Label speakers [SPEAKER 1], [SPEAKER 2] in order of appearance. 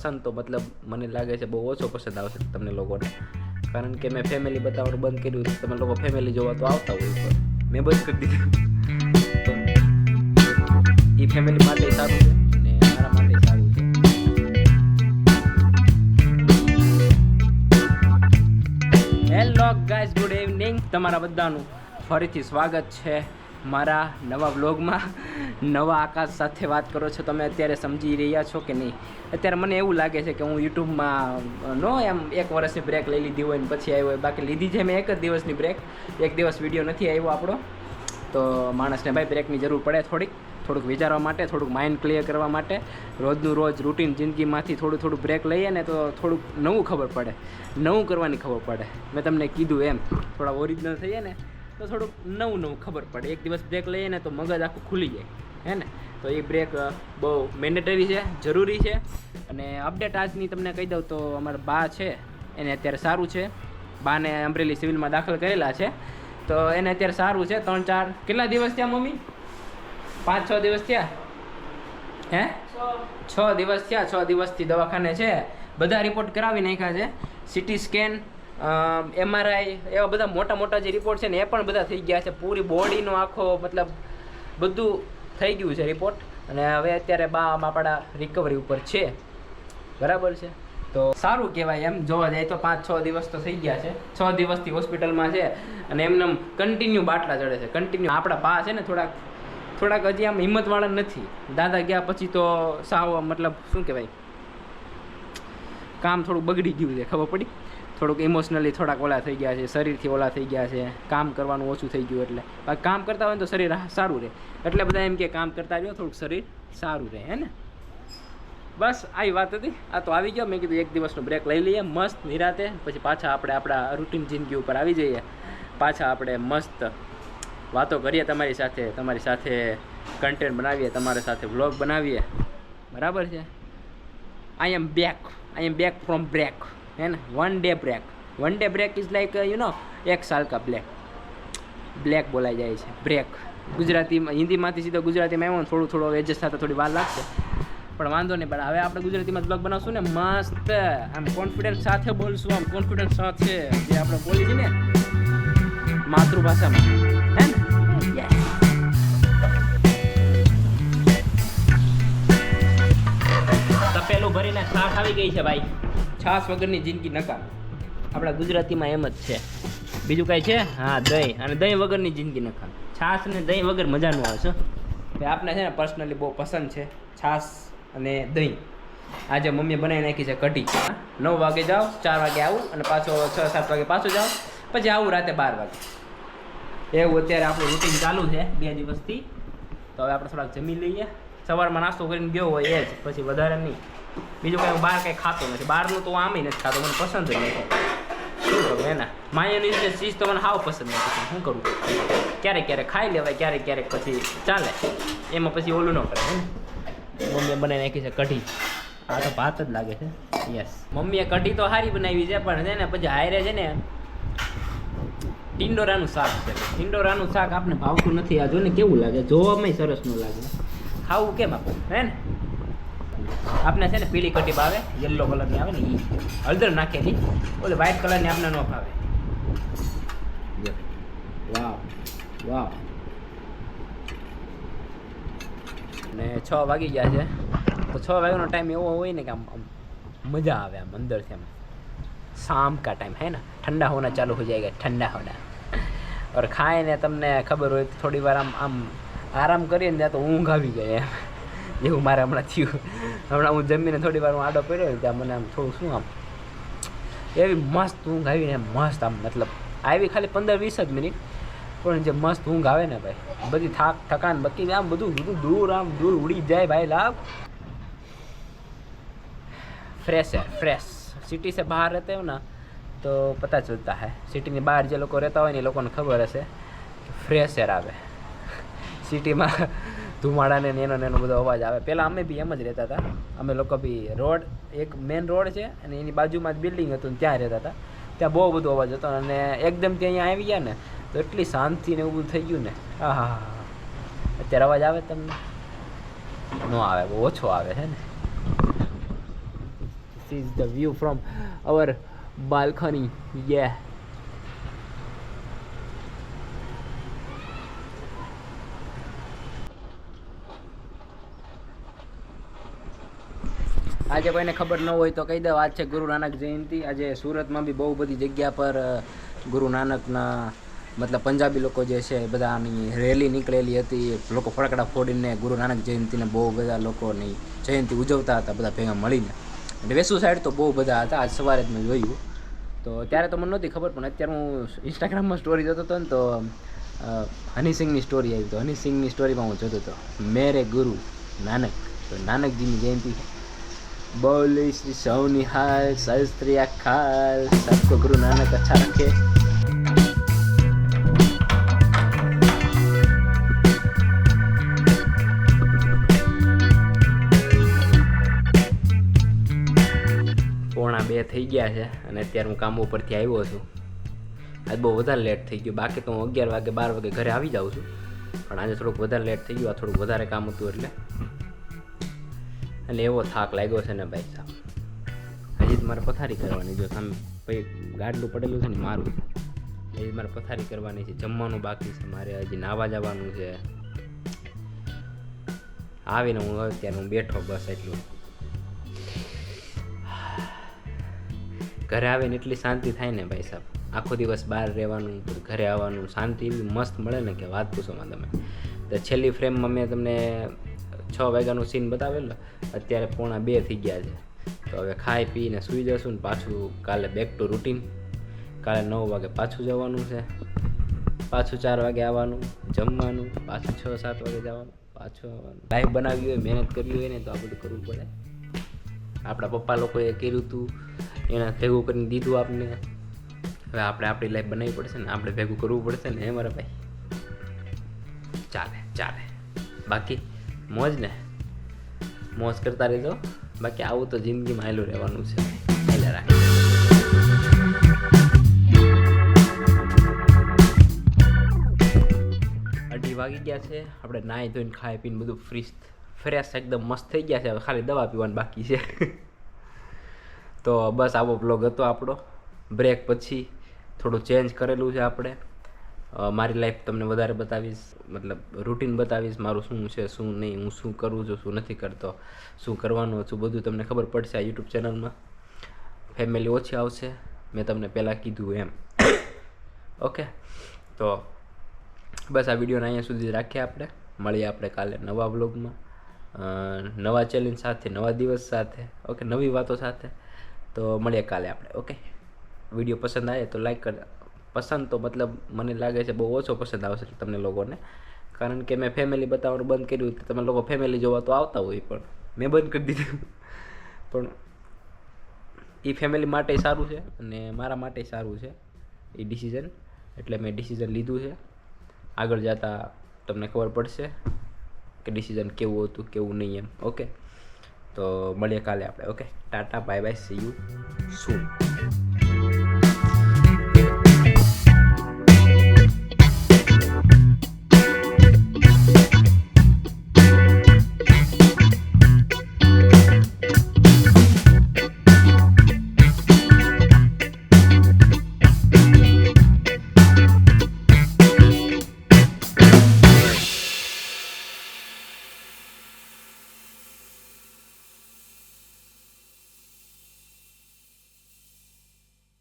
[SPEAKER 1] પસંદ તો મતલબ મને લાગે છે બહુ ઓછો પસંદ આવશે તમને લોકોને, કારણ કે મેં ફેમિલી બતાવવાનું બંધ કર્યું. તમે લોકો ફેમિલી જોવા તો આવતા હોય પણ મેં બંધ કરી દીધું. તો એ ફેમિલી માટે સારું છે ને મારા માટે સારું છે. Hello guys, good evening. તમારા બધાનું ફરીથી સ્વાગત છે મારા નવા વ્લોગમાં. નવા આકાશ સાથે વાત કરો છો તમે અત્યારે, સમજી રહ્યા છો કે નહીં? અત્યારે મને એવું લાગે છે કે હું યુટ્યુબમાં એમ 1 વર્ષની બ્રેક લઈ લીધી હોય ને પછી આવ્યો હોય. બાકી લીધી છે મેં 1 જ દિવસની બ્રેક. 1 દિવસ વિડીયો નથી આવ્યો આપણો. તો માણસને ભાઈ બ્રેકની જરૂર પડે થોડુંક વિચારવા માટે, થોડુંક માઇન્ડ ક્લિયર કરવા માટે. રોજનું રોજ રૂટીન જિંદગીમાંથી થોડું બ્રેક લઈએ ને તો થોડુંક નવું ખબર પડે, નવું કરવાની ખબર પડે. મેં તમને કીધું એમ થોડા ઓરિજિનલ થઈએ ને તો થોડુંક નવું ખબર પડે. 1 દિવસ બ્રેક લઈએ ને તો મગજ આખું ખુલી જાય, હે ને? તો એ બ્રેક બહુ મેન્ડેટરી છે, જરૂરી છે. અને અપડેટ આજની તમને કહી દઉં તો અમારા બા છે એને અત્યારે સારું છે. બાને અમરેલી સિવિલમાં દાખલ કરેલા છે, તો એને અત્યારે સારું છે. 3-4 કેટલા દિવસ થયા મમ્મી? 5-6 દિવસ થયા, હે? 6 દિવસ થયા. 6 દિવસથી દવાખાને છે. બધા રિપોર્ટ કરાવી નાખ્યા છે. સિટી સ્કેન, MRI, એવા બધા મોટા જે રિપોર્ટ છે ને એ પણ બધા થઈ ગયા છે. પૂરી બોડીનો આખો મતલબ બધું થઈ ગયું છે રિપોર્ટ. અને હવે અત્યારે બા આપણા રિકવરી ઉપર છે, બરાબર છે. તો સારું કહેવાય એમ જોવા જાય તો. 5-6 દિવસ તો થઈ ગયા છે. 6 દિવસથી હોસ્પિટલમાં છે અને એમને કન્ટિન્યુ બાટલા ચડે છે, કન્ટિન્યુ. આપણા બા છે ને થોડાક હજી આમ હિંમતવાળા નથી. દાદા ગયા પછી તો સાવ મતલબ શું કહેવાય, કામ થોડુંક બગડી ગયું છે, ખબર પડી? થોડુંક ઇમોશનલી થોડાક ઓલા થઈ ગયા છે, શરીરથી ઓલા થઈ ગયા છે. કામ કરવાનું ઓછું થઈ ગયું એટલે. કામ કરતા હોય ને તો શરીર સારું રહે, એટલે બધા એમ કે કામ કરતા રહ્યો થોડુંક શરીર સારું રહે, હે ને? બસ આવી વાત હતી. આ તો આવી ગયો. મેં કીધું 1 દિવસનો બ્રેક લઈ લઈએ મસ્ત નિરાતે, પછી પાછા આપણે આપણા રૂટીન જિંદગી ઉપર આવી જઈએ. પાછા આપણે મસ્ત વાતો કરીએ તમારી સાથે કન્ટેન્ટ બનાવીએ, તમારી સાથે વ્લોગ બનાવીએ, બરાબર છે. આઈ એમ બેક ફ્રોમ બ્રેક, है ना? 1 day break. 1 day break is like 1 साल का બ્લેક બોલાઈ જાય છે બ્રેક. ગુજરાતીમાં, હિન્દીમાંથી સીધો ગુજરાતીમાં આવ્યો ને થોડું એડજસ્ટ થતાં થોડી વાર લાગશે, પણ વાંધો નહીં. પણ હવે આપણે ગુજરાતીમાં જ બ્લોગ બનાવશું ને મસ્ત, આમ કોન્ફિડન્સ સાથે બોલશું, આમ કોન્ફિડન્સ સાથે જે આપણે બોલી છીએ ને માતૃભાષામાં, હે ને? તપેલું ભરીને છાશ આવી ગઈ છે ભાઈ. છાશ વગરની જિંદગી નકામ. આપણા ગુજરાતીમાં એમ જ છે. બીજું કાંઈ છે? હા, દહીં. અને દહીં વગરની જિંદગી નકામ. છાશ અને દહીં વગર મજા ન આવે છે. આપણે છે ને પર્સનલી બહુ પસંદ છે છાશ અને દહીં. આજે મમ્મીએ બનાવી નાખી છે કઢી. 9 વાગે જાઓ, 4 વાગે આવું અને પાછો 6-7 વાગે પાછો જાઓ, પછી આવું રાતે 12 વાગે. એવું અત્યારે આપણું રૂટીન ચાલુ છે 2 દિવસથી. તો હવે આપણે થોડાક જમી લઈએ. સવારમાં નાસ્તો કરીને ગયો હોય એ જ, પછી વધારે નહીં. બીજું કાંઈ હું બહાર કંઈ ખાતો નથી. બહારનું તો હું આમ નથી ખાતો, મને પસંદ જ નથી. શું કરું એના? માયોનીઝ ને ચીઝ તો મને હાવ પસંદ નથી. શું કરું? ક્યારેક ખાઈ લેવાય, ક્યારેક પછી ચાલે. એમાં પછી ઓલું ન કરે. મમ્મીએ બનાવી નાખી છે કઢી. આ તો ભાત જ લાગે છે. યસ, મમ્મીએ કઢી તો સારી બનાવી છે, પણ છે ને પછી હાયરે છે ને ટિંડોરાનું શાક છે. ટિંડોરાનું શાક આપણે ભાવતું નથી. આ જો ને કેવું લાગે, જોવામાં સરસ ન લાગે, ખાવું કેમ આપણે, હે ને? આપણે છે ને પીળી કઢી ભાવે, યલો કલરની આવે ને એ, હળદર નાખેલી. ઓલે વ્હાઈટ કલરની આપણે ન ભાવે. વાવ. ને 6 વાગી ગયા છે. તો 6 વાગ્યાનો ટાઈમ એવો હોય ને કે આમ મજા આવે, આમ અંદરથી આમ शाम का टाइम है ना, ठंडा होना चालू हो जाएगा, ठंडा होना. और खाए ने તમને ખબર હોય તો થોડી વાર આમ આરામ કરીએ ને ત્યાં તો ઊંઘ આવી જાય એમ. એવું મારે હમણાં થયું. હમણાં હું જમીને થોડી વાર હું આડો પડ્યો ત્યાં મને આમ થોડું શું આમ એવી મસ્ત ઊંઘ આવી ને, મસ્ત આમ મતલબ આવી ખાલી 15-20 જ મિનિટ, પણ જે મસ્ત ઊંઘ આવે ને ભાઈ, બધી થકાન બકી આમ બધું દૂર ઉડી જાય ભાઈ. લાभ फ्रेश है, फ्रेश. सिटी से बाहर रहते हो ना तो पता चलता है. सिटीની બહાર જે લોકો રહેતા હોય ને એ લોકોને ખબર હશે ફ્રેશ એર આવે. સિટીમાં ધુમાડાને એનો બધો અવાજ આવે. પહેલાં અમે બી એમ જ રહેતા હતા. અમે લોકો બી રોડ, એક મેન રોડ છે અને એની બાજુમાં જ બિલ્ડિંગ હતું ને ત્યાં રહેતા હતા. ત્યાં બહુ બધો અવાજ હતો અને એકદમ ત્યાં અહીંયા આવી ગયા ને તો એટલી શાંતિ ને એવું બધું થઈ ગયું ને. હા. અત્યારે અવાજ આવે તમને? ન આવે, બહુ ઓછો આવે છે ને. Is the view from hour balcony. યે આજે કોઈને ખબર ન હોય તો કહી દઉં, આજ છે ગુરુ નાનક જયંતિ. આજે સુરતમાં બી બહુ બધી જગ્યા પર ગુરુ નાનકના મતલબ પંજાબી લોકો જે છે એ બધાની રેલી નીકળેલી હતી. લોકો ફટાકડા ફોડીને ગુરુ નાનક જયંતિને બહુ બધા લોકોની જયંતિ ઉજવતા હતા બધા ભેગા મળીને. એટલે વેસુ સાઈડ તો બહુ બધા હતા. આજ સવારે જ મેં જોયું તો ત્યારે તો મને નહોતી ખબર, પણ અત્યારે હું ઇન્સ્ટાગ્રામમાં સ્ટોરી જોતો હતો ને તો હની સિંગની સ્ટોરી આવી. તો હની સિંગની સ્ટોરીમાં હું જોતો હતો મેરે ગુરુ નાનક. તો નાનકજીની જયંતિ બોલી શ્રી સૌની હાલ સસ્ત્રિયા ખાલ સબકો ગુરુ નાનક અચ્છા રખે. પોણા 2 થઈ ગયા છે અને અત્યારે હું કામ ઉપરથી આવ્યો છું. આજ બહુ વધારે લેટ થઈ ગયું. બાકી તો હું 11 વાગે 12 વાગે ઘરે આવી જાઉં છું, પણ આજે થોડુંક વધારે લેટ થઈ ગયું. આ થોડુંક વધારે કામ હતું એટલે એવો થાક લાગ્યો છે ને ભાઈ સાહેબ. હજી જ મારે પથારી કરવાની. જો સામે ભાઈ ગાડલું પડેલું છે ને મારું, હજી મારે પથારી કરવાની છે. જમવાનું બાકી છે મારે, હજી નાવા જવાનું છે. આવીને હું અત્યારે હું બેઠો બસ એટલું. ઘરે આવીને એટલી શાંતિ થાય ને ભાઈ સાહેબ. આખો દિવસ બહાર રહેવાનું, ઘરે આવવાનું, શાંતિ એવી મસ્ત મળે ને કે વાત પૂછોમાં તમે. તો છેલ્લી ફ્રેમમાં મેં તમને 6 વાગ્યાનું સીન બતાવેલો. અત્યારે પોણા 2 થઈ ગયા છે. તો હવે ખાઈ પીને સૂઈ જશું ને પાછું કાલે બેક ટુ રૂટીન. કાલે 9 વાગે પાછું જવાનું છે, પાછું 4 વાગે આવવાનું, જમવાનું, પાછું 6-7 વાગે જવાનું, પાછું આવવાનું. લાઈફ બનાવી હોય, મહેનત કરવી હોય ને તો આ બધું કરવું પડે. આપણા પપ્પા લોકોએ કર્યું હતું, એને ભેગું કરીને દીધું આપને. હવે આપણે આપણી લાઈફ બનાવવી પડશે ને, આપણે ભેગું કરવું પડશે ને. મારા ભાઈ ચાલે બાકી મોજ ને મોજ કરતા રહેજો. બાકી આવું તો જિંદગીમાં હાલું રહેવાનું છે. હાલે રાખે 2:30 વાગી ગયા છે. આપણે નાહી ધોઈને ખાઈ પીને બધું ફ્રેશ એકદમ મસ્ત થઈ ગયા છે. હવે ખાલી દવા પીવાની બાકી છે. તો બસ આવો બ્લોગ હતો આપણો. બ્રેક પછી થોડું ચેન્જ કરેલું છે આપણે. મારી લાઈફ તમને વધારે બતાવીશ, મતલબ રૂટીન બતાવીશ મારું શું છે શું નહીં, હું શું કરું છું શું નથી કરતો, શું કરવાનું છું, બધું તમને ખબર પડશે આ યુટ્યુબ ચેનલમાં. ફેમિલી ઓછી આવશે, મેં તમને પહેલાં કીધું એમ. ઓકે, તો બસ આ વિડીયોને અહીંયા સુધી રાખીએ આપણે. મળીએ આપણે કાલે નવા વ્લોગમાં, નવા ચેલેન્જ સાથે, નવા દિવસ સાથે, ઓકે, નવી વાતો સાથે. તો મળીએ કાલે આપણે. ઓકે, વિડીયો પસંદ આવે તો લાઈક કર. પસંદ તો મતલબ મને લાગે છે બહુ ઓછો પસંદ આવશે તમને લોકોને, કારણ કે મેં ફેમિલી બતાવવાનું બંધ કર્યું. તમે લોકો ફેમિલી જોવા તો આવતા હોય, પણ મેં બંધ કરી દીધું. પણ એ ફેમિલી માટે સારું છે અને મારા માટે સારું છે એ ડિસિઝન. એટલે મેં ડિસિઝન લીધું છે. આગળ જતાં તમને ખબર પડશે કે ડિસિઝન કેવું હતું કેવું નહીં એમ. ઓકે, તો મળીએ કાલે આપણે. Okay, Tata bye bye, C you soon.